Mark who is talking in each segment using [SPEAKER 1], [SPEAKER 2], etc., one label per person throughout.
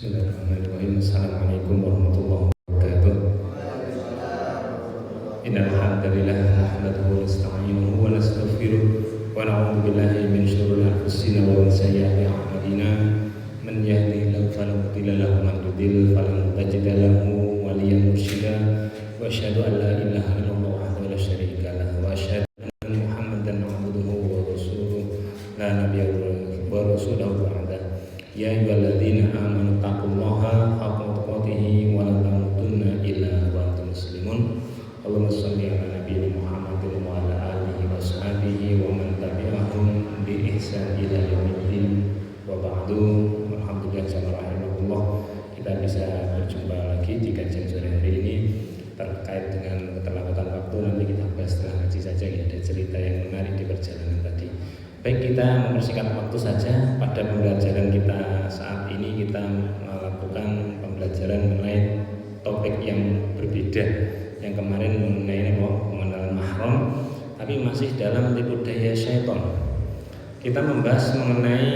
[SPEAKER 1] Bismillahirrahmanirrahim. Assalamualaikum warahmatullahi wabarakatuh. Innal hamdalillah nahmaduhu wa nasta'inuhu wa nastaghfiruh wa na'udzu billahi min shururi anfusina wa min sayyiati a'malina. Man yahdihillahu fala mudilla lahu wa man yudlil falan tajid lahu waliyyan mursyida. Wa asyhadu an la ilaha illallah wahdahu la syarika lahu wa asyhadu anna Muhammadan 'abduhu wa rasuluh la nabiyya wa rasuluhu ba'da. Ya ayyuhalladzina amanu taqullaha haqqa tuqatih wa la tamutunna illa wa antum muslimun. Allahumma shalli ala nabiyyina Muhammadin wa ala alihi wa sahbihi wa man tabi'ahum bi ihsan ila yaumiddin. Wa ba'du. Alhamdulillah subhanallah, kita bisa berjumpa lagi di kajian sore hari ini terkait dengan keterlambatan waktu. Nanti kita bahas setelah ngaji saja ya, ada cerita yang menarik di perjalanan tadi. Baik, kita mempersingkat waktu saja. Pada pembelajaran kita saat ini kita melakukan pembelajaran mengenai topik yang berbeda. Yang kemarin mengenai pengenalan mahram, tapi masih dalam tipu daya syaitan. Kita membahas mengenai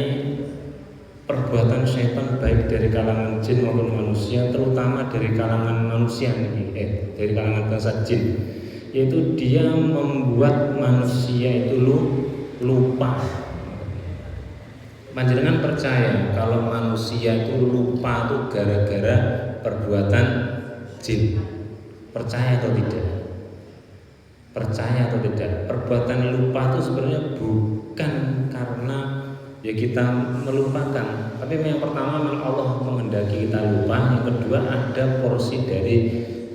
[SPEAKER 1] perbuatan syaitan baik dari kalangan jin maupun manusia, terutama dari kalangan manusia dari kalangan bangsa jin, yaitu dia membuat manusia itu lupa. Panjenengan percaya kalau manusia itu lupa itu gara-gara perbuatan jin? Percaya atau tidak? Percaya atau tidak? Perbuatan lupa itu sebenarnya bukan karena ya kita melupakan, tapi yang pertama memang Allah menghendaki kita lupa. Yang kedua, ada porsi dari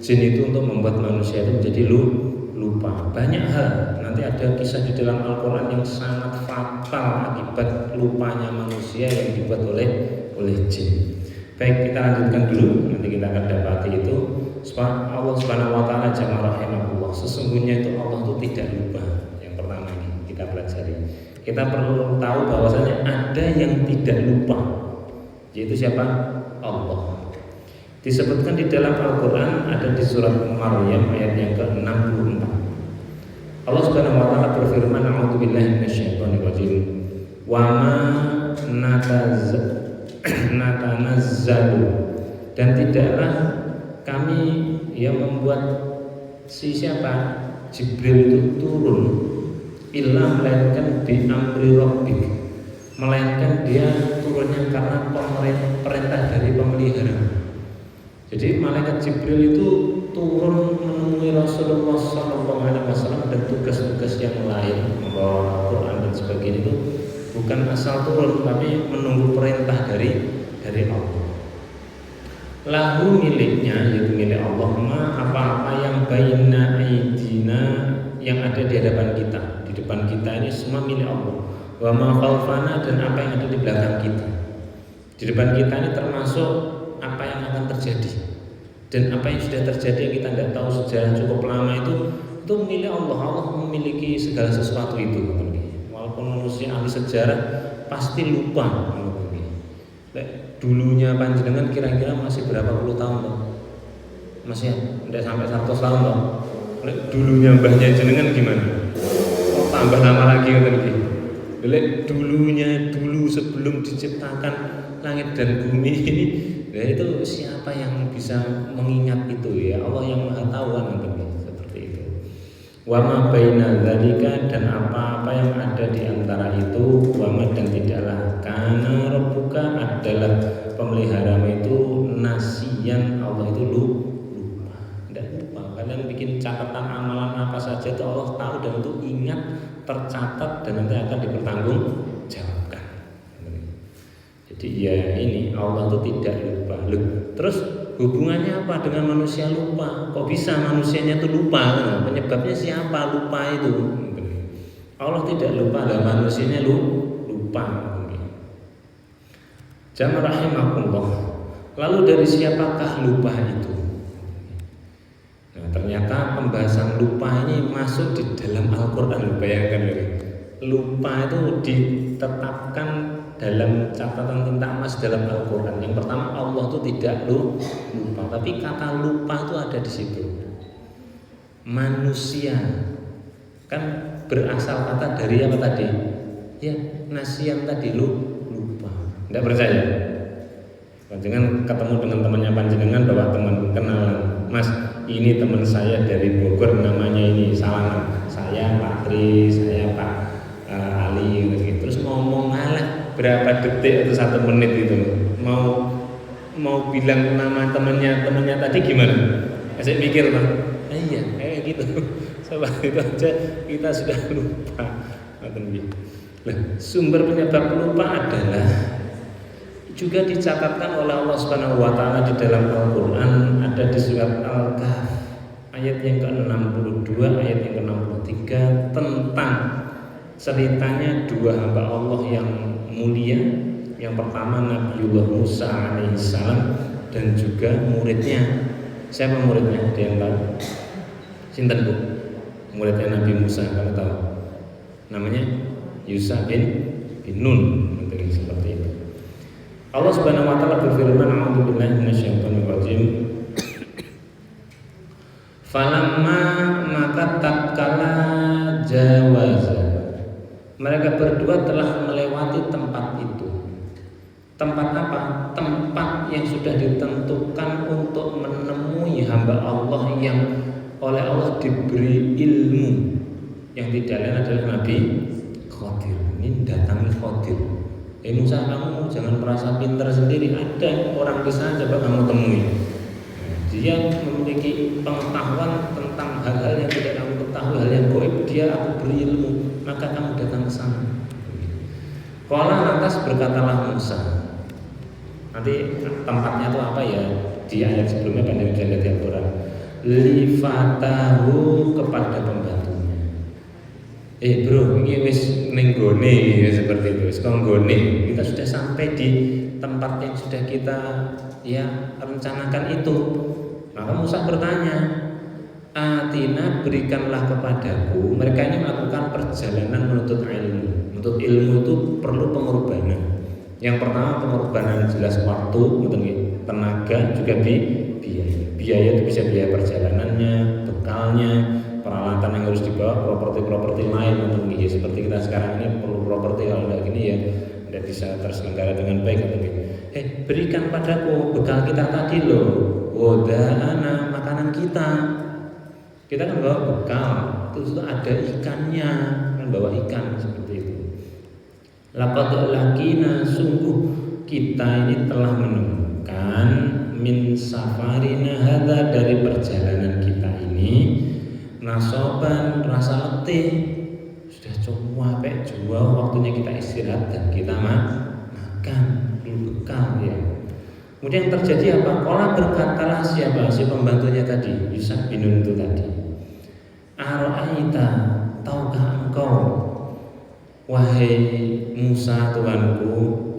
[SPEAKER 1] jin itu untuk membuat manusia itu menjadi lupa. Banyak hal. Nanti ada kisah di dalam Al-Quran yang sangat fatal akibat lupanya manusia yang dibuat oleh jin. Baik, kita lanjutkan dulu. Nanti kita akan dapati itu Allah Subhanahu wa taala jalla rahimahullah. Sesungguhnya itu Allah itu tidak lupa. Yang pertama ini kita pelajari. Kita perlu tahu bahwasanya ada yang tidak lupa. Yaitu siapa? Allah. Disebutkan di dalam Al-Quran, ada di surat Maryam ayat yang ke-64. Allah Subhanahu wa taala berfirman, a'udzubillahi minasyaitonir rajim. Wa ma natanazzalu, dan tidaklah kami yang membuat siapa Jibril itu turun illa melainkan bi amri rabbik, melainkan dia turunnya karena perintah dari pemelihara. Jadi malaikat Jibril itu turun menemui Rasulullah SAW, dan tugas-tugas yang lain membawa Al-Quran dan sebagainya itu bukan asal turun, tapi menunggu perintah dari Allah. Lahu miliknya, yaitu milik Allah, apa-apa yang baina aidina, yang ada di hadapan kita. Di depan kita ini semua milik Allah. Wa ma khalfana, dan apa yang ada di belakang kita. Di depan kita ini termasuk apa yang akan terjadi, dan apa yang sudah terjadi yang kita tidak tahu sejarah cukup lama itu milik Allah. Allah memiliki segala sesuatu itu. Walaupun manusia ahli sejarah pasti lupa. Dulunya panjenengan kira-kira masih berapa puluh tahun toh? Masih tidak sampai 100 tahun toh? Dulunya mbahnya jenengan gimana? Oh, tambah lama lagi dulu sebelum diciptakan langit dan bumi ini, ya itu siapa yang bisa mengingat itu ya? Allah yang Maha Tahu kan, seperti itu. Wa ma baina dzalika, dan apa-apa yang ada di antara itu, wa ma, dan tidaklah kana rabbuka, adalah pemeliharamu itu nasiyan, Allah itu lupa. Tidak lupa. Kalian bikin catatan amalan apa saja itu Allah tahu, dan itu ingat, tercatat, dan nanti akan dipertanggungjawabkan. Jadi ya ini Allah itu tidak lupa. Terus hubungannya apa dengan manusia lupa? Kok bisa manusianya itu lupa? Penyebabnya siapa lupa itu? Allah tidak lupa, dan manusianya lupa. Jamaah rahimakumullah. Lalu dari siapakah lupa itu? Nah, ternyata pembahasan lupa ini masuk di dalam Al-Quran. Bayangkan, lupa itu ditetapkan dalam catatan tinta emas dalam Al-Quran. Yang pertama, Allah itu tidak lupa, tapi kata lupa itu ada di situ. Manusia kan berasal kata dari apa tadi? Ya, nasian tadi lupa. Tidak percaya? Panjenengan ketemu dengan temannya panjenengan, bawa teman kenalan, Mas, ini teman saya dari Bogor, namanya ini, salaman, saya Pak Tri, saya Pak Ali gitu. Terus ngomong ngalah berapa detik atau 1 menit itu, mau bilang nama temannya tadi gimana? Saya mikir Pak, iya kayak gitu. Coba itu aja kita sudah lupa. Nah, sumber penyebab lupa adalah juga dicatatkan oleh Allah Subhanahu wa taala di dalam Al-Qur'an, ada di surat Al-Kahf ayat yang ke-62 ayat yang ke-63 tentang ceritanya 2 hamba Allah yang mulia. Yang pertama Nabiullah Musa alaihissalam dan juga muridnya. Siapa muridnya? Ada yang tahu? Sinten Bu? Muridnya Nabi Musa kalau tahu. Namanya Yusha bin Nun, seperti itu. Allah Subhanahu wa taala berfirman, "A'udzubillahi minasyaitonir rajim." Falamma maka tatkala jawaza, mereka berdua telah melewati tempat itu. Tempat apa? Tempat yang sudah ditentukan untuk menemui hamba Allah yang oleh Allah diberi ilmu, yang tidak lain adalah Nabi Khadir. Ini datangi Khadir. Musa, kamu jangan merasa pintar sendiri, ada orang di sana, coba kamu temui. Dia memiliki pengetahuan tentang hal-hal yang tidak kamu ketahui, hal yang gaib, dia aku beri ilmu, maka kamu datang ke sana. Qala lantas berkatalah Musa. Nanti tempatnya itu apa ya? Di ayat sebelumnya kan bisa lihat di Al-Quran. Lifatahu kepada pembantunya. Bro, ini wis ning gone seperti itu. Wis konggone. Kita sudah sampai di tempat yang sudah kita rencanakan itu. Maka Musa bertanya, "Atina, berikanlah kepadaku." Mereka ini melakukan perjalanan menuntut ilmu. Menuntut ilmu itu perlu pengorbanan. Yang pertama pengorbanan jelas waktu, tenaga, juga biaya. Biaya itu bisa biaya perjalanannya, bekalnya, peralatan yang harus dibawa, properti lain seperti kita sekarang ini perlu properti, kalau tidak gini ya tidak bisa terselenggara dengan baik. Berikan padaku bekal kita tadi loh, wada'ana, makanan kita kan bawa bekal, itu ada ikannya, kan bawa ikan seperti itu. Laqad lakina, sungguh kita ini telah menemukan min safarina hadza, dari perjalanan kita ini, nasoban, rasa letih, sudah capek jua, waktunya kita istirahat dan kita makan dulu bekal ya. Kemudian yang terjadi apa? Qala berkatalah siapa? Si pembantunya tadi, Yusha bin Nun itu tadi. Ara'aita, tahukah engkau wahai Musa Tuhanku,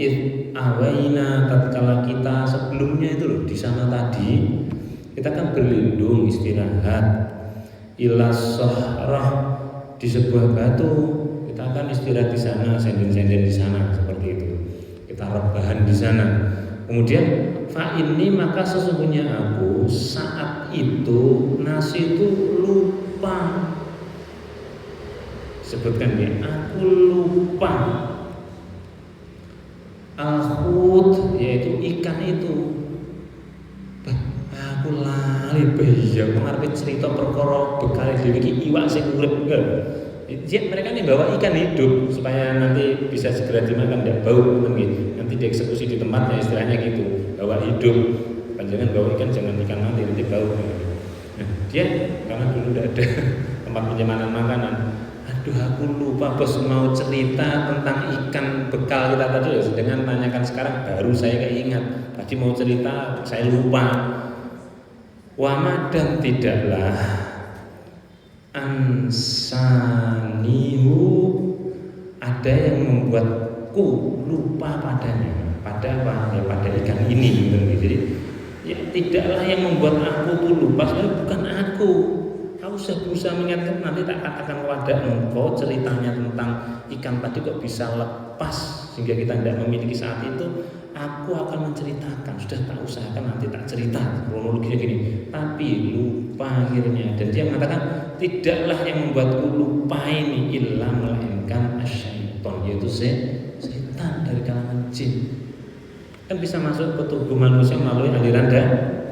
[SPEAKER 1] awaina, tatkala kita sebelumnya itu loh, di sana tadi kita kan berlindung istirahat, ilas sahrah, di sebuah batu, kita akan istirahat di sana, senden-senden di sana seperti itu, kita rebahan di sana. Kemudian fa ini, maka sesungguhnya aku saat itu nasi itu lupa. Sebutkan ya, aku lupa. Al-hut, yaitu ikan itu. Aku lali bahaya mengarep cerita perkara bekal dhewe iki iwak sing urip enggak. Mereka ini bawa ikan hidup supaya nanti bisa segera dimakan, tidak bau nanti dieksekusi di tempatnya, istilahnya gitu. Bawa hidup. Panjangan bawa ikan, jangan ikan mati, nanti bau. Nah, dia karena dulu tidak ada tempat penyimpanan makanan. Aduh, aku lupa bos mau cerita tentang ikan bekal kita tadi ya. Dengan tanyakan sekarang baru saya keingat. Tadi mau cerita saya lupa. Wama, dan tidaklah ansanihu, ada yang membuatku lupa padanya. Pada apa? Ya pada ikan ini. Jadi ya tidaklah yang membuat aku tuh lupa, sebenarnya bukan aku. Aku sudah berusaha mengingatkan, nanti tak katakan kepada engkau ceritanya tentang ikan tadi kok bisa lepas sehingga kita tidak memiliki saat itu. Aku akan menceritakan, sudah tak usahakan nanti tak cerita kronologinya gini, tapi lupa akhirnya. Dan dia mengatakan tidaklah yang membuatku lupa ini illa melainkan asyaiton, yaitu setan dari kalangan jin. kan bisa masuk ke tubuh manusia melalui aliran darah.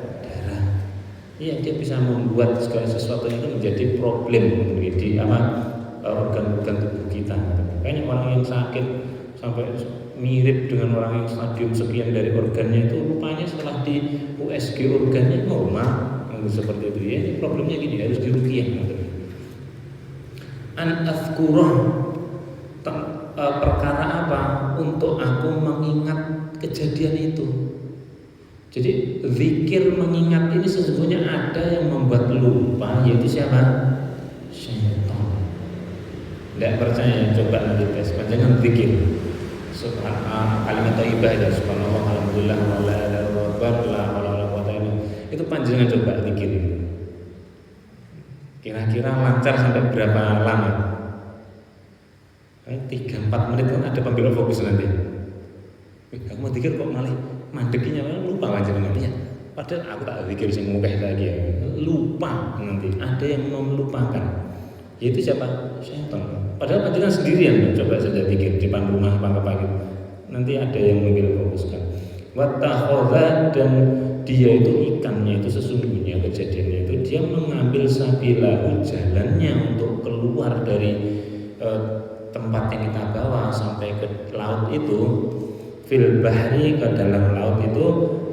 [SPEAKER 1] Iya, dia bisa membuat segala sesuatu itu menjadi problem di organ-organ tubuh kita. Banyak orang yang sakit sampai mirip dengan orang yang stadium sekian dari organnya itu, rupanya setelah di USG organnya normal. Seperti itu ya. Problemnya gini, harus diruqyah. An azkurah, perkara apa? Untuk aku mengingat kejadian itu. Jadi zikir mengingat ini sesungguhnya ada yang membuat lupa, yaitu siapa? Syaitan. Tidak percaya, coba nanti tes. Jangan zikir kalimat thayyibah ya, subhanallah, alhamdulillah, wala ilaha illallah, la haula wala quwwata illa billah. Itu panjenengan coba zikir. Kira-kira lancar sampai berapa lama? 3-4 menit kan ada pembela fokus nanti. Aku mau zikir kok malah mandekinya lupa aja nanti ya. Padahal aku tak zikir sing mukeh lagi ya. Lupa nanti. Ada yang melupakan. Yaitu siapa? Syaitan. Padahal panjenengan sendirian, coba saja zikir di depan rumah pagi-pagi. Nanti ada yang membela fokuskan. Wa takhadha, dan dia itu ikannya itu sesungguhnya kejadiannya itu dia mengambil sabilahu, jalannya untuk keluar dari tempat yang kita bawa sampai ke laut itu, fil bahri, ke dalam laut itu,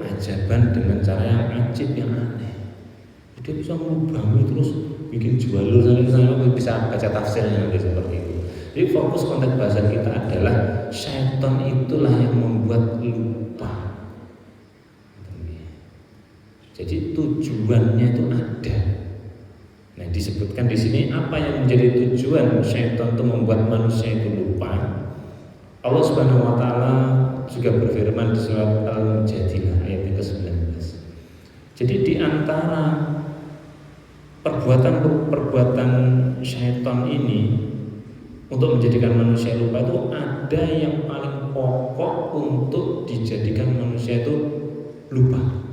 [SPEAKER 1] ajaban, dengan cara yang ajib, yang aneh. Dia bisa merubah terus bikin jualur sampai bisa baca tafsirnya nanti seperti itu. Jadi fokus konteks bahasa kita adalah syaitan itulah yang membuat lupa. Jadi tujuannya itu ada. Nah, disebutkan di sini apa yang menjadi tujuan syaitan itu membuat manusia itu lupa. Allah Subhanahu wa taala juga berfirman di surat Al-Mujadilah ayat ke-19. Jadi di antara perbuatan syaitan ini untuk menjadikan manusia lupa itu ada yang paling pokok untuk dijadikan manusia itu lupa.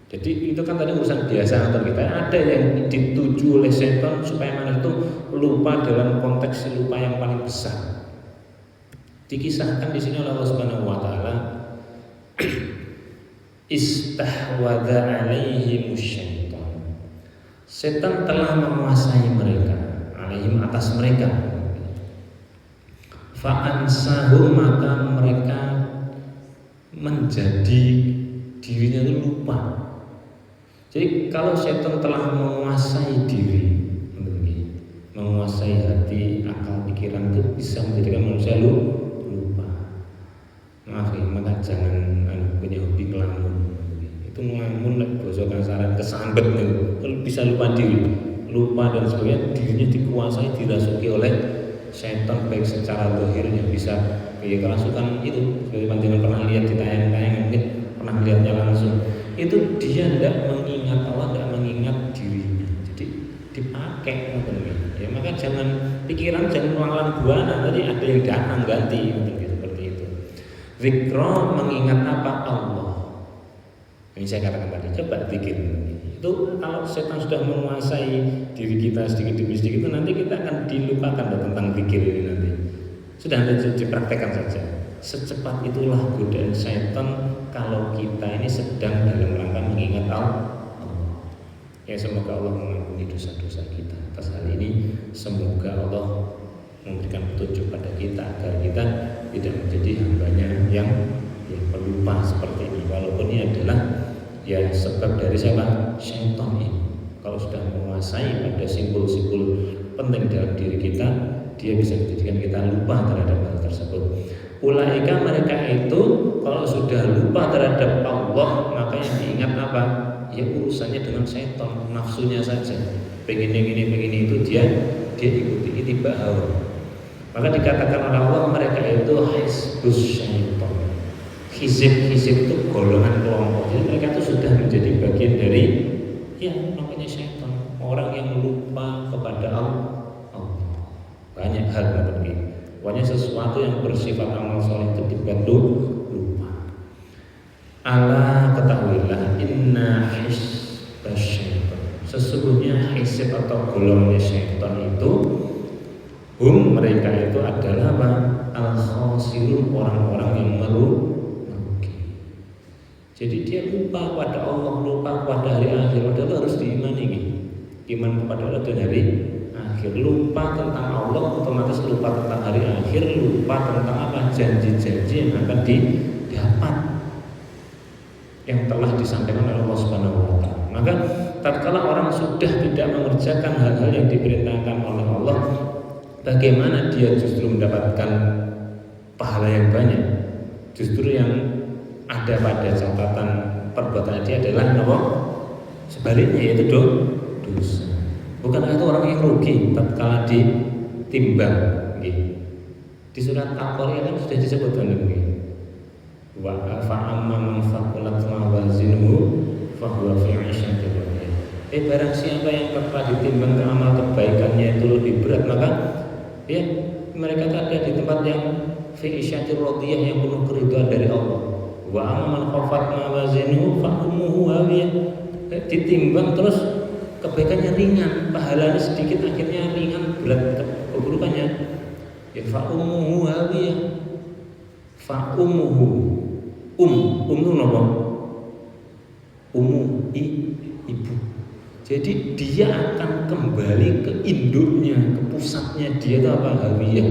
[SPEAKER 1] Jadi itu kan tadi urusan biasa atau kita, ada yang dituju oleh setan supaya manusia itu lupa dalam konteks lupa yang paling besar. Dikisahkan di sini oleh Allah Subhanahu wa taala, istahwadha alaihim syaitan. Setan telah menguasai mereka, alaihim, atas mereka. Fa'ansahum, maka mereka menjadi dirinya itu lupa. Jadi kalau setan telah menguasai diri, menguasai hati, akal, pikiran, itu bisa menjadikan manusia lupa. Maaf ya, maka jangan punya hobi ngelamun. Itu ngelamun like basa kasaran kesambet itu, bisa lupa diri, lupa dan sebagainya, dirinya dikuasai, dirasuki oleh syaitan, baik secara zahirnya bisa kayak kerasukan itu, seperti panjenengan pernah lihat di tayangan-tayangan, mungkin pernah melihatnya langsung. Itu dia tidak mengingat Allah, tidak mengingat dirinya, jadi dipakai ya. Maka jangan pikiran, jangan ulang-ulang buana, tadi ada yang datang ganti seperti itu. Zikra, mengingat apa? Allah. Ini saya katakan tadi, coba zikir. Itu kalau setan sudah menguasai diri kita sedikit demi sedikit, itu nanti kita akan dilupakan tentang zikir ini nanti. Sudah dipraktekkan saja. Secepat itulah godaan setan kalau kita ini sedang dalam rangka mengingat Allah. Ya, semoga Allah mengampuni dosa-dosa kita. Atas hal ini semoga Allah memberikan petunjuk pada kita agar kita tidak menjadi hambanya yang pelupa seperti ini. Walaupun ini adalah ya sebab dari siapa? Syaitan ini. Kalau sudah menguasai pada simpul-simpul penting dalam diri kita, dia bisa menjadikan kita lupa terhadap hal tersebut. Ulaika, mereka itu kalau sudah lupa terhadap Allah, maka yang diingat apa? Ya urusannya dengan syaitan, nafsunya saja. Pengen ini itu dia ikuti, itiba hawa. Maka dikatakan oleh Allah, mereka itu hizbus syaitan. Hizib itu golongan kelompok. Jadi mereka itu sudah menjadi bagian dari namanya syaitan, orang yang lupa kepada Allah. Banyak hal seperti itu. Pokoknya sesuatu yang bersifat amal soleh itu dibuat lupa. Ala, ketahuilah, inna hizbas syaitan, sesungguhnya hizib atau golongan syaitan itu, mereka itu adalah apa? Al-khasirun, orang-orang yang merugi. Jadi dia lupa pada Allah, lupa pada hari akhir. Padahal harus diimani nih. Iman kepada Allah dan hari akhir. Lupa tentang Allah, otomatis lupa tentang hari akhir, lupa tentang apa janji-janji yang akan didapat yang telah disampaikan oleh Allah Subhanahu wa taala. Maka tatkala orang sudah tidak mengerjakan hal-hal yang diperintahkan oleh Allah, bagaimana dia justru mendapatkan pahala yang banyak? Justru yang ada pada catatan perbuatan dia adalah apa? Sebaliknya, yaitu dosa. Bukankah itu orang yang rugi tatkala ditimbang? Di surat Al-Qari'ah kan sudah disebutkan begini. Wa fa'amma man thaqulat mawazinuhu fahuwa fi 'ishatin radiyah. Barang siapa yang telah ditimbang amal kebaikannya itu lebih berat, maka ya mereka ada di tempat yang fi 'ishatin radiyah, yang penuh keridhaan dari Allah. Wa amma man khafat mawazinuhu fa ummuhu hawiyah. Ditimbang terus kebaikannya ringan, pahalanya sedikit, akhirnya ringan, berat keburukannya. Ya fa ummuhu hawiyah. Fa ummuhu itu apa? Ibu. Jadi dia akan kembali ke induknya, ke pusatnya dia itu apa? Hawiyah.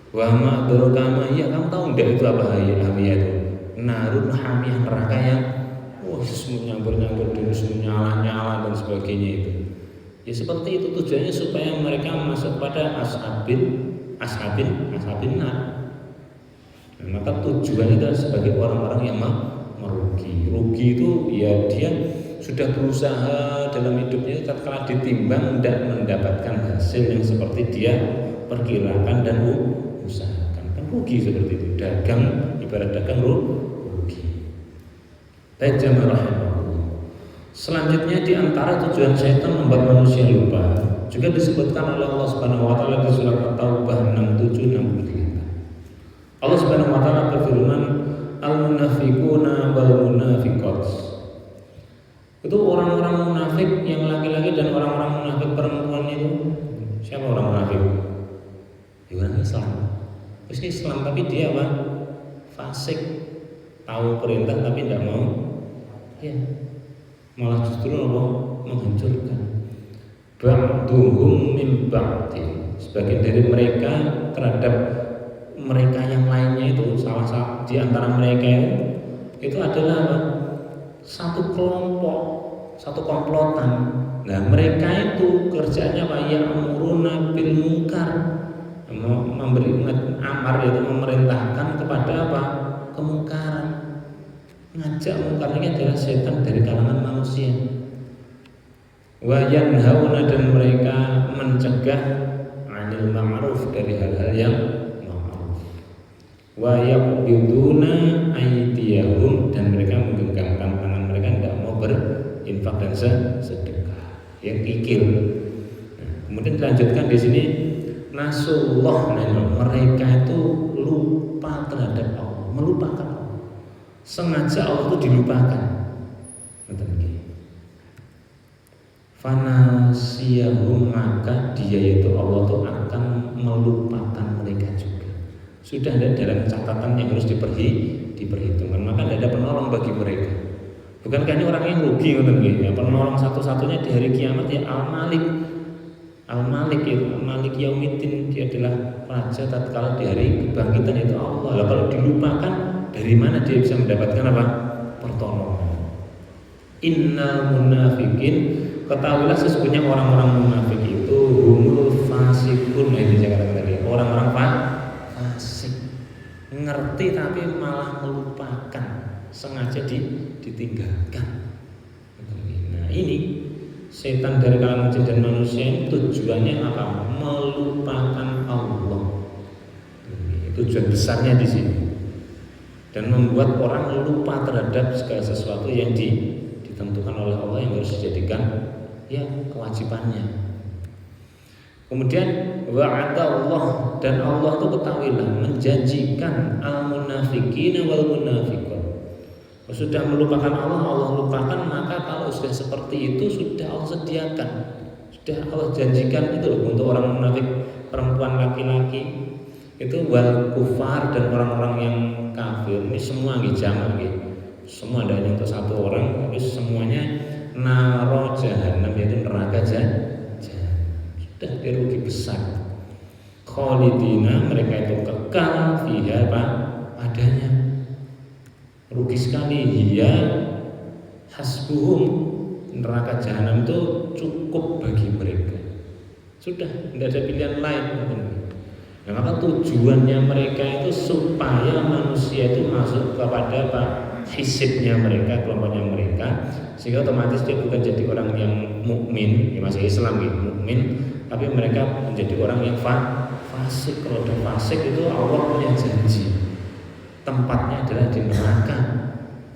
[SPEAKER 1] Wa ma adraka ya, kamu tahu enggak itu apa hawiyah itu? Narun hamiyah, neraka yang nyambur-nyambur dulu, nyala-nyala dan sebagainya itu. Ya seperti itu tujuannya, supaya mereka masuk pada ashabin nar. Maka tujuan itu sebagai orang-orang yang merugi. Rugi itu ya dia sudah berusaha dalam hidupnya, tatkala ditimbang tidak mendapatkan hasil yang seperti dia perkirakan dan usahakan. Kan rugi seperti itu. Dagang, ibarat dagang rugi. Baik jamaah rahimahullah. Selanjutnya di antara tujuan syaitan membuat manusia lupa juga disebutkan oleh Allah Subhanahu wa taala di surat At-Taubah 67-68. Allah Subhanahu wa taala berfirman, al-munafiquna wal munafiqat. Itu orang-orang munafik yang laki-laki dan orang-orang munafik perempuan itu. Siapa orang munafik? Ya orang Islam. Meski Islam tapi dia apa? Fasik. Tahu perintah tapi tidak mau. Ya. Malah justru menghancurkan. Ba'duhum min ba'din. Sebagian dari mereka terhadap mereka yang lainnya itu, salah di antara mereka itu adalah apa? Satu kelompok, satu komplotan. Nah mereka itu kerjanya apa? Ya'muruna bil munkar, memberi amar, yaitu memerintahkan kepada apa? Kemungkaran. Ngajak mungkar ini adalah setan dari kalangan manusia. Wa yanhauna, dan mereka mencegah anil ma'ruf, dari hal-hal yang wa yaqbiduna aydiyahum, dan mereka menggenggamkan tangan mereka, tidak mau berinfak dan sedekah, yang kikir. Kemudian dilanjutkan di sini, nasullah, mereka itu lupa terhadap Allah, melupakan Allah, sengaja Allah itu dilupakan. Fanasiyahum, maka dia yaitu Allah itu akan melupakan mereka juga. Sudah ada dalam catatan yang harus diperhitungkan, maka tidak ada penolong bagi mereka. Bukankah ini orang yang rugi? Penolong satu-satunya di hari kiamat ya Al-Malik itu Malik Yaumiddin, dia adalah raja tatkala di hari kebangkitan itu Allah. Lalu kalau dilupakan, dari mana dia bisa mendapatkan apa? Pertolongan. Innal munafiqin, ketahuilah sesungguhnya orang-orang munafik itu humul fasikun. Ini saya katakan tadi, orang-orang fasik, ngerti tapi malah melupakan, sengaja ditinggalkan. Nah ini setan dari kalangan jin dan manusia ini tujuannya apa? Melupakan Allah. Tujuan besarnya di sini, dan membuat orang lupa terhadap segala sesuatu yang ditentukan oleh Allah yang harus dijadikan ya kewajibannya. Kemudian wa'adallah, dan Allah itu ketahuilah menjanjikan al-munafiqina wal munafiqat. Sudah melupakan Allah, Allah lupakan, maka kalau sudah seperti itu sudah Allah sediakan, sudah Allah janjikan itu untuk orang munafik perempuan laki-laki itu, wal kufar, dan orang-orang yang kafir. Ini semua jamak gitu. Semua ada hanya untuk satu orang, tapi semuanya naro jahanam, yaitu neraka jahanam. Sudah dia rugi besar. Khalidina, mereka itu kekal fiha padanya. Rugi sekali. Hiya hasbuhum, neraka jahanam itu cukup bagi mereka. Sudah, tidak ada pilihan lain. Nah, maka tujuannya mereka itu supaya manusia itu masuk kepada hisibnya mereka, kelompoknya mereka, sehingga otomatis dia bukan jadi orang yang mukmin, ya masih Islam gitu, mukmin, tapi mereka menjadi orang yang fasik. Kalau udah fasik itu Allah punya janji, tempatnya adalah di neraka.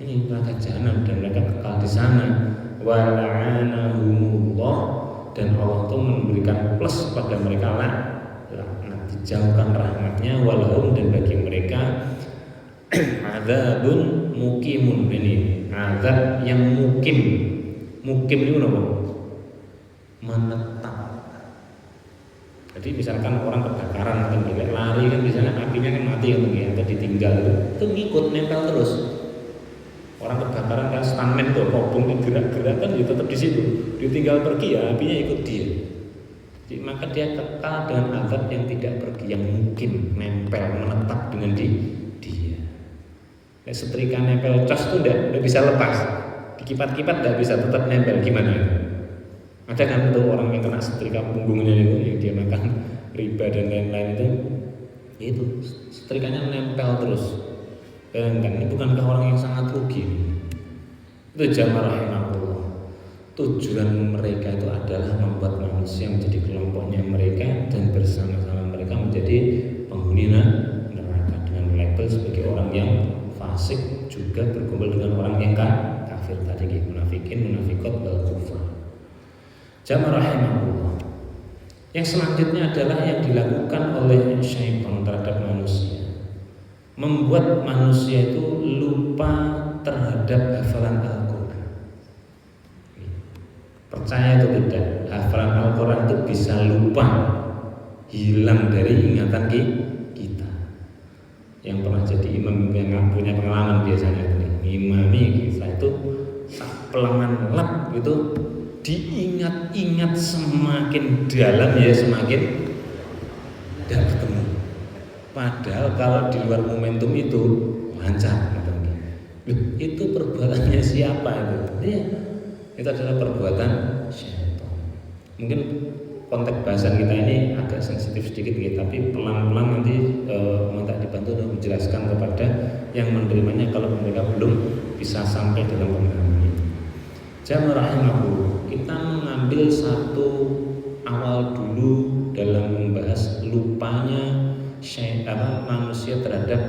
[SPEAKER 1] Ini neraka jahanam dan mereka kekal di sana. Wala'anahumullah, dan Allah itu memberikan plus pada mereka laknat, dijauhkan rahmatnya, walahum, dan bagi mereka adzabun mukimun. Ini azab yang mukim itu apa? Menetap. Jadi misalkan orang kebakaran atau lari kan misalnya apinya kan mati atau ditinggal itu ngikut nempel terus. Orang kebakaran kan stuntman tuh, kobong gerak-gerak kan dia tetap di situ. Ditinggal pergi ya apinya ikut dia. Jadi, maka dia kekal dengan azab yang tidak pergi, yang mungkin nempel menetap dengan dia. Setrika nempel cas tuh udah bisa lepas. Dikipat-kipat nggak bisa, tetap nempel. Gimana? Ada kan tuh orang yang kena setrika punggungnya itu, yang dia makan riba dan lain-lain itu setrikanya nempel terus. Bayangkan, ini bukankah orang yang sangat rugi? Itu jamaah rahimahullah. Tujuan mereka itu adalah membuat manusia menjadi kelompoknya mereka dan bersama-sama mereka menjadi penghuni neraka dengan label sebagai orang yang fasik, juga berkumpul dengan orang yang kafir tadi, munafikin, munafikot, wal kufar. Jamaah rahimahullah. Yang selanjutnya adalah yang dilakukan oleh syaitan terhadap manusia, membuat manusia itu lupa terhadap hafalan Al-Quran. Percaya atau tidak, hafalan Al-Quran itu bisa lupa, hilang dari ingatan kita. Yang pernah jadi imam yang punya pengalaman biasanya imami kita itu pelangan lap gitu, diingat-ingat semakin dalam ya semakin tidak ketemu. Padahal kalau di luar momentum itu lancar. Itu perbuatannya siapa itu? Ya, itu adalah perbuatan syaitan. Mungkin konteks bahasan kita ini agak sensitif sedikit gitu, tapi pelan-pelan nanti minta dibantu untuk menjelaskan kepada yang menerimanya kalau mereka belum bisa sampai dalam pemahaman ini. Jamaah rahimahullah, kita mengambil satu awal dulu dalam membahas lupanya manusia terhadap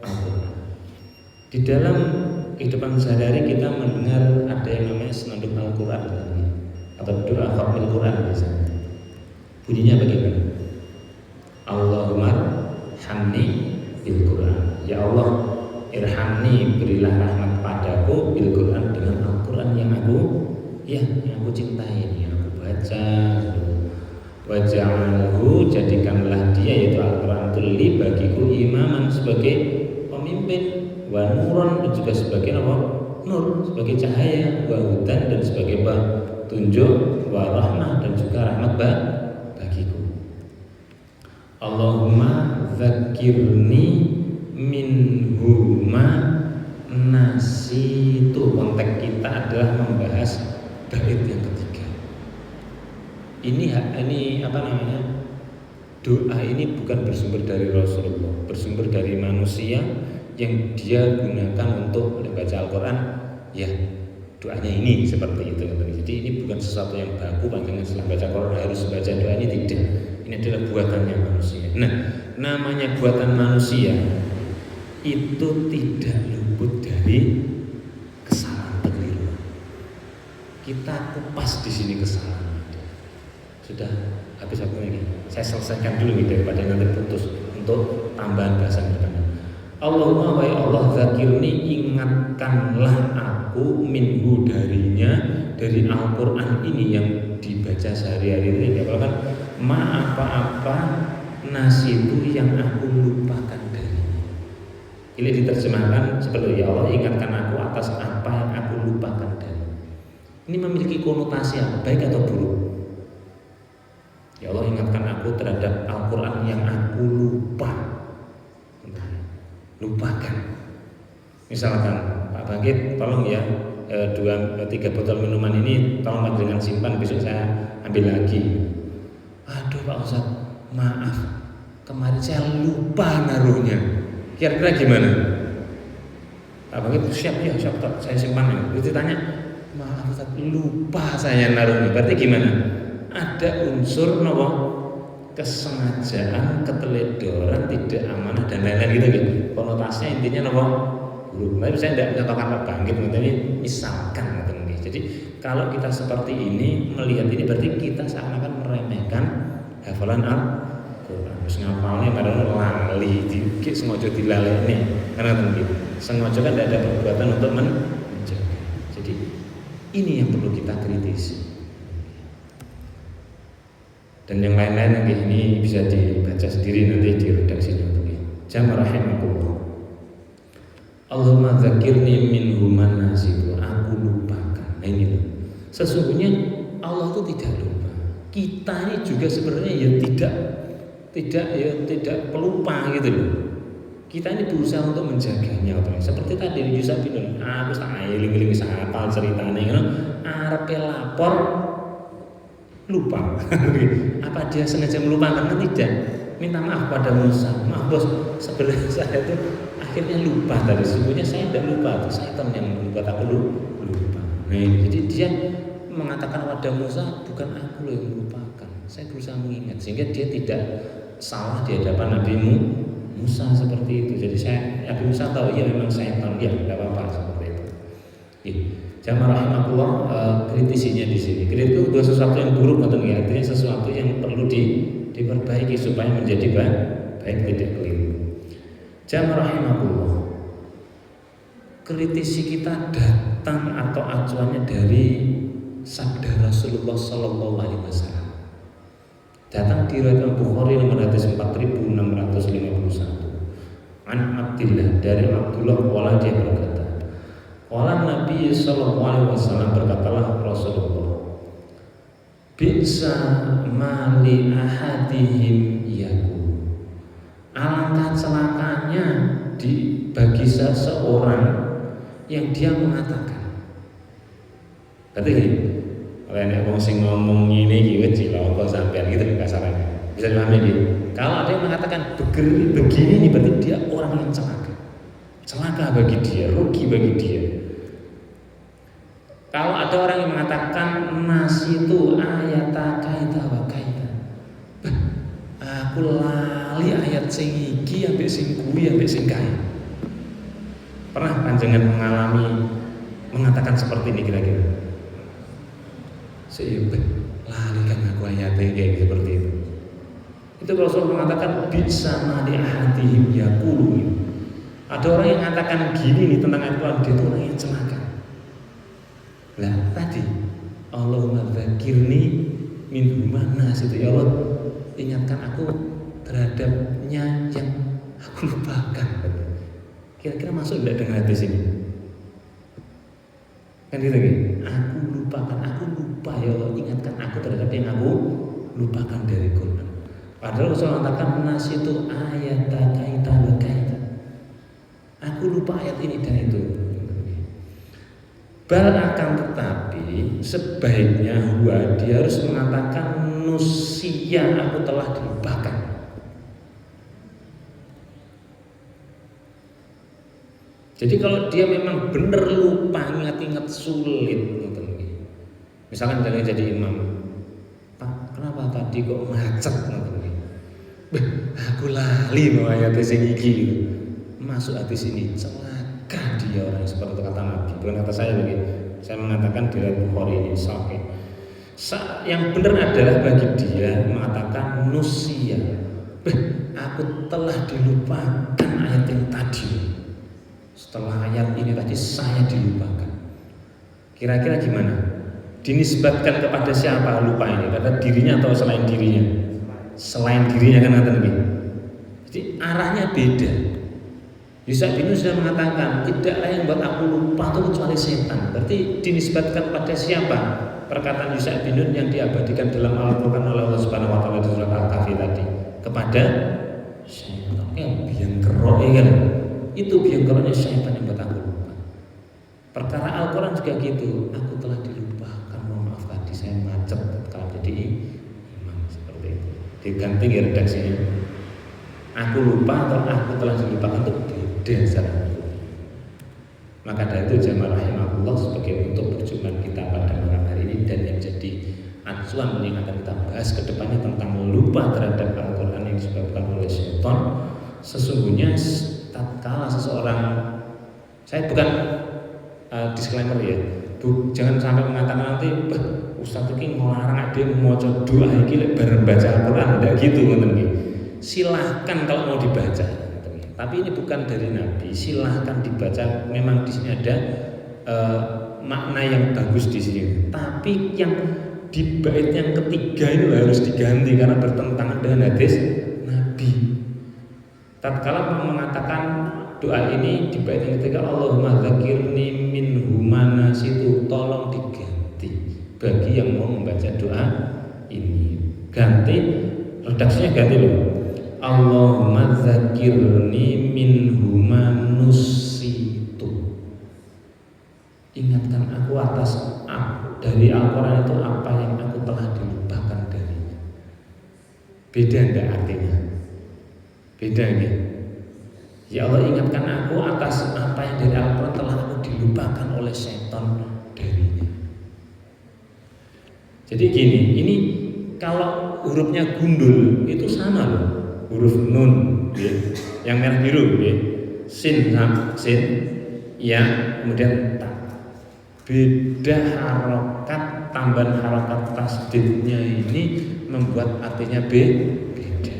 [SPEAKER 1] Al-Quran. Di dalam kehidupan sehari-hari kita mendengar ada yang namanya senandung Al-Quran atau doa khatmil Quran biasanya. Bunyinya bagaimana? Allahumma hamni bil Quran. Ya Allah, irhamni, berilah rahmat padaku bil Quran, dengan Al-Quran yang aku cintai, yang aku baca. Waj'alhu, jadikanlah dia, yaitu Al-Quran, li bagiku imaman, sebagai pemimpin, wa nuran, dan juga sebagai apa? Nur, sebagai cahaya, wa hudan, dan sebagai petunjuk, wa rahmah, dan juga rahmat bagiku. Allahumma dzakirni minhuma nasitu. Konteks kita adalah membahas bait yang ketiga. Ini apa namanya? Doa ini bukan bersumber dari Rasulullah, bersumber dari manusia yang dia gunakan untuk membaca Al-Quran. Ya, doanya ini seperti itu. Jadi ini bukan sesuatu yang baku, panjangan setelah baca Quran harus baca doa ini, tidak. Ini adalah buatannya manusia. Nah, namanya buatan manusia itu tidak luput dari kesalahan keliru. Kita kupas di sini kesalahan. Sudah habis waktu ini. Saya selesaikan dulu daripada nanti putus untuk tambahan bahasan depan. Allahumma wa ya Allah, zakirni, ingatkanlah aku minhu, darinya, dari Al-Quran ini yang dibaca sehari-hari ini. Kalau kan apa-apa nasibu yang aku lupakan darinya. Ini diterjemahkan seperti ya Allah ingatkan aku atas apa yang aku lupakan dari. Ini memiliki konotasi apa, baik atau buruk? Ya Allah ingatkan aku terhadap Al-Quran yang aku lupakan. Misalkan Pak Bangkit, tolong ya 2-3 botol minuman ini tolong dengan simpan, besok saya ambil lagi. Aduh Pak Ustadz, maaf, kemarin saya lupa naruhnya. Kira-kira gimana? Pak Bangkit siap ya, siap tak, saya simpan ya. Itu tanya, maaf Ustadz, lupa saya naruhnya. Berarti gimana? Ada unsur kesengajaan, keteledoran, tidak amanah dan lain-lain gitu. Konotasinya intinya buruk. Tapi saya tidak menyatakan Pak Bangkit, ini misalkan gitu. Jadi kalau kita seperti ini melihat ini berarti kita seakan-akan meremehkan hafalan Al-Quran. Terus ngapalnya padahal lali, dikit sengaja dilalekne. Karena gitu. Sengaja kan tidak ada perbuatan untuk menjaga. Jadi ini yang perlu kita kritisi. Dan yang lain-lain nanti ini bisa dibaca sendiri nanti di redaksinya. Jamaah rahimakumullah. Allahumma dzakirni minhu man nasitu, aku lupakan. Nah ini loh. Sesungguhnya Allah itu tidak lupa. Kita ini juga sebenarnya ya tidak pelupa gitu loh. Kita ini berusaha untuk menjaganya. Seperti tadi Yusuf bin aku tak eling-eling hafal ceritane ngono, arepe lapor lupa. Apa dia sengaja melupakan? Tidak. Minta maaf pada Musa. Maaf bos, sebenarnya saya itu akhirnya lupa tadi. Sebenarnya saya tidak lupa, itu syaitan yang membuat aku lupa. Nah, jadi dia mengatakan pada Musa, bukan aku loh yang melupakan. Saya berusaha mengingat sehingga dia tidak salah di hadapan Nabi Musa seperti itu. Jadi Nabi Musa tahu ya memang syaitan, ya tidak apa-apa seperti itu. Jamaah rahimakumullah, kritisinya di sini. Kritik itu bukan sesuatu yang buruk atau enggak, artinya sesuatu yang perlu diperbaiki supaya menjadi baik tidak keliru. Jamaah rahimakumullah, kritisi kita datang atau acuannya dari sabda Rasulullah Sallallahu Alaihi Wasallam. Datang di riwayat Bukhari nomor hadis 4651. An Abdillah, dari Abdullah qala dia berkata, qala Nabi Sallallahu Alaihi Wasallam, berkatalah Rasulullah, bisa mali ahadihim yaku, alangkah celakanya bagi seseorang yang dia mengatakan. Berarti gini, kalau ada orang sing ngomong ini gitu cilaka sampean gitu kasarannya. Bisa dipahami gitu. Kalau ada yang mengatakan begini berarti dia orang yang celaka. Celaka bagi dia, rugi bagi dia. Kalau ada orang yang mengatakan nasi itu ayat kaita wa kaita, aku lali ayat sing iki ambek sing kuwi ambek sing kae. Pernah panjenengan mengalami mengatakan seperti ini kira-kira? Lali kan aku ayatnya kayak seperti itu. Itu Rasul mengatakan bisa mali ahadihim yaqulu. Ada orang yang mengatakan gini nih tentang Al-Quran, dia itu orang yang celaka. Lah tadi Allahumma dzakirni min mana situ, ya Allah ingatkan aku terhadapnya yang aku lupakan. Kira-kira masuk tidak dengan hadis ini? Kan gitu kan? Aku lupakan, aku lupa ya Allah ingatkan aku terhadap yang aku lupakan dari Quran. Padahal Rasul mengatakan nasi itu ayat kaita wa kaita. Aku lupa ayat ini dan itu. Bal akan tetapi sebaiknya dia harus mengatakan nusia, aku telah dilupakan. Jadi kalau dia memang benar lupa, ingat-ingat sulit, misalkan jangan jadi imam, Pak, kenapa tadi kok macet? Aku lali mau ayat sing iki, masuk hadis ini, celaka dia orang seperti itu kata Nabi, bukan kata saya begitu. Saya mengatakan di riwayat Bukhari ini sahih. Yang benar adalah bagi dia mengatakan nusia, aku telah dilupakan ayat yang tadi. Setelah ayat ini tadi saya dilupakan. Kira-kira gimana? Dinisbatkan kepada siapa lupa ini? Pada dirinya atau selain dirinya? Selain dirinya kan kata Nabi. Jadi arahnya beda. Yusa bin Nun sudah mengatakan, tidaklah yang buat aku lupa itu kecuali setan. Berarti dinisbatkan pada siapa? Perkataan Yusa bin Nun yang diabadikan dalam Al-Quran oleh Allah Subhanahu wa Ta'ala di surat Al-Kahfi tadi, kepada setan. Biang kerok kan? Itu biang keroknya setan yang buat aku lupa. Perkara Al-Quran juga gitu. Aku telah dilupakan, mohon maaf tadi saya macet kalau jadi imam seperti itu. Diganti redaksinya. Aku lupa atau aku telah dilupakan itu beda secara hukum. Maka dari itu jamaah rahimahullah, sebagai untuk perjumpaan kita pada malam hari ini dan yang jadi acuan yang akan kita bahas ke depannya tentang lupa terhadap Al-Quran yang disebabkan oleh syaitan. Sesungguhnya tatkala seseorang, saya bukan disclaimer ya, jangan sampai mengatakan nanti Ustadz ini melarang dia mau doa ini bareng baca Al-Quran, enggak gitu ngoten nggih. Silahkan kalau mau dibaca, tapi ini bukan dari Nabi. Silahkan dibaca. Memang di sini ada makna yang bagus di sini. Tapi yang di bait yang ketiga itu harus diganti karena bertentangan dengan hadis Nabi. Tatkala mengatakan doa ini di bait yang ketiga, Allahumma dzakirni min humana situ, tolong diganti bagi yang mau membaca doa ini. Ganti, redaksinya ganti loh. Allahumma dzakirni min humanusitu. Ingatkan aku atas dari Al-Quran itu apa yang aku telah dilupakan darinya. Beda enggak artinya? Beda enggak? Ya Allah, ingatkan aku atas apa yang dari Al-Quran telah aku dilupakan oleh setan darinya. Jadi gini, ini kalau hurufnya gundul itu sama loh. Huruf nun ya, yang merah biru ya. Sin, ya, kemudian ta. Beda harokat, tambahan harokat tasdidnya ini membuat artinya beda.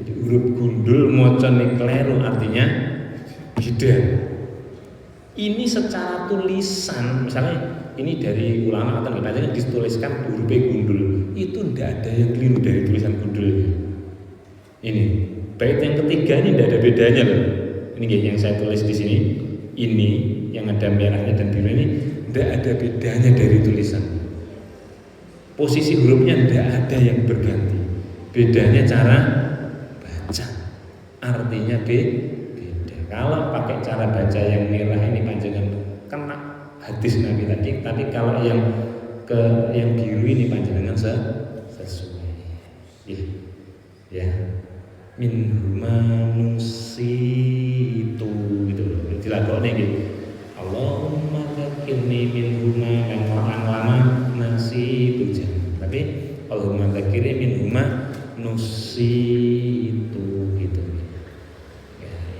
[SPEAKER 1] Jadi huruf gundul mocone kleru artinya beda. Ini secara tulisan, misalnya ini dari ulama atau gimana dituliskan huruf gundul, itu tidak ada yang keliru dari tulisan gundul. Ini bait yang ketiga ini tidak ada bedanya loh. Ini yang saya tulis di sini. Ini yang ada merahnya dan biru ini tidak ada bedanya dari tulisan. Posisi hurufnya tidak ada yang berganti. Bedanya cara baca. Artinya beda. Kalau pakai cara baca yang merah ini panjangan kena hadis Nabi tadi. Tapi kalau yang biru ini panjangan sesuai. Ya. Min humanusitu gitu loh. Dilakone gitu. Allahumma dzakirni min huma yang lama nasitu jangan. Tapi Allahumma dzakirni min huma nusitu gitu.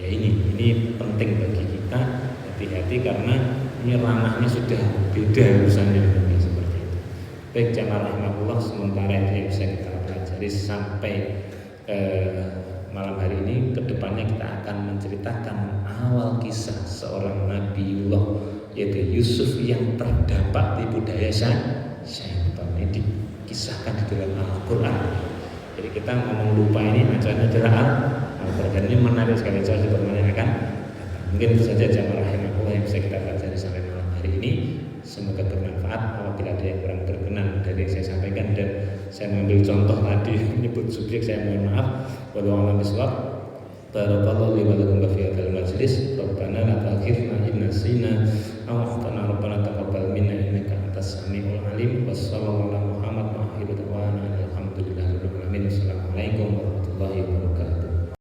[SPEAKER 1] Ya ini penting bagi kita hati-hati karena ini ranahnya sudah beda urusannya seperti itu. Baik jamaah rahmatullah, sementara itu yang bisa kita pelajari sampai malam hari ini. Kedepannya kita akan menceritakan awal kisah seorang Nabiullah yaitu Yusuf yang terdampak di budaya syaitan. Ini dikisahkan di dalam Al-Quran. Jadi kita ngomong lupa ini acaranya adalah Al-Quran dan ini menarik sekali. Saya akan mungkin itu saja jamaah rahimahullah yang bisa kita pelajari sampai malam hari ini. Semoga bermanfaat. Apabila ada yang kurang berkenan dari yang saya sampaikan dan saya mengambil contoh tadi menyebut subjek, saya mohon maaf. Wallahu a'lam bishawab. Barakallahu li wa lakum fi hadzal majlis. Rabbana la tu'akhidhna in nasina aw akhtana. Rabbana taqabbal minna innaka antas samiul alim. Wassallallahu ala Muhammad wa akhiru da'wana alhamdulillahi